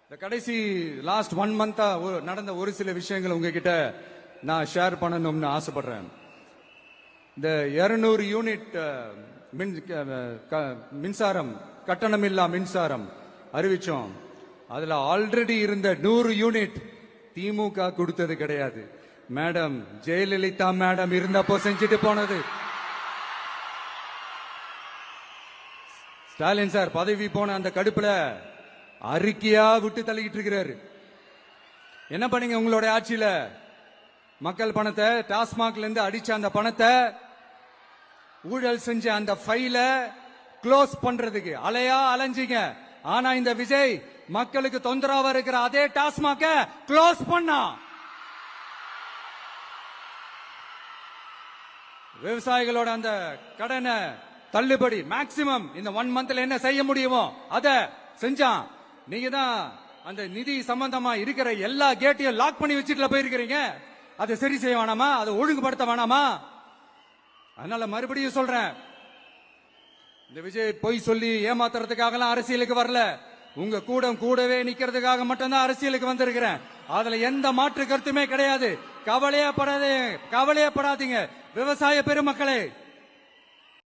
இந்த கடைசி லாஸ்ட் 1 மந்தா நடந்த ஒரு சில விஷயங்கள் உங்ககிட்ட நான் ஷேர் பண்ணணும்னு ஆசைப்படுறேன். இந்த 200 யூனிட் மின்சாரம் கட்டணமில்லா மின்சாரம் அறிவிச்சோம். அதுல ஆல்ரெடி இருந்த 100 யூனிட் திமுக கொடுத்தது கிடையாது. மேடம் ஜெயலலிதா மேடம் இருந்தப்போ செஞ்சுட்டு போனது. ஸ்டாலின் சார் பதவி போன அந்த கடுப்புல அறிக்கையா விட்டு தள்ளிக்கிட்டு இருக்கிறாரு. என்ன பண்ணீங்க உங்களுடைய ஆட்சியில? மக்கள் பணத்தை டாஸ்மாக்ல இருந்து அடிச்ச அந்த பணத்தை ஊழல் செஞ்ச அந்த ஃபைல க்ளோஸ் பண்றதுக்கு அலையா அலைஞ்சிங்க. ஆனா இந்த விஜய் மக்களுக்கு தொந்தரவா இருக்கிற அதே டாஸ்மாக க்ளோஸ் பண்ணா. விவசாயிகளோட அந்த கடனை தள்ளுபடி மேக்சிமம் இந்த 1 மந்த்ல என்ன செய்ய முடியுமோ அத செஞ்சான். நீங்க தான் அந்த நிதி சம்பந்தமா இருக்கிற எல்லா கேட்டையும் லாக் பண்ணி வச்சுட்டு போயிருக்கிறீங்க. அதை சரி செய்ய வேணாமா? அதை ஒழுங்குபடுத்த வேணாமா? அதனால மறுபடியும் சொல்றேன், இந்த விஜய் பொய் சொல்லி ஏமாத்துறதுக்காக அரசியலுக்கு வரல. உங்க கூடவே நிக்கிறதுக்காக மட்டும்தான் அரசியலுக்கு வந்திருக்கிறேன். அதுல எந்த மாற்று கருத்துமே கிடையாது. கவலையே படாதீங்க விவசாய பெருமக்களே.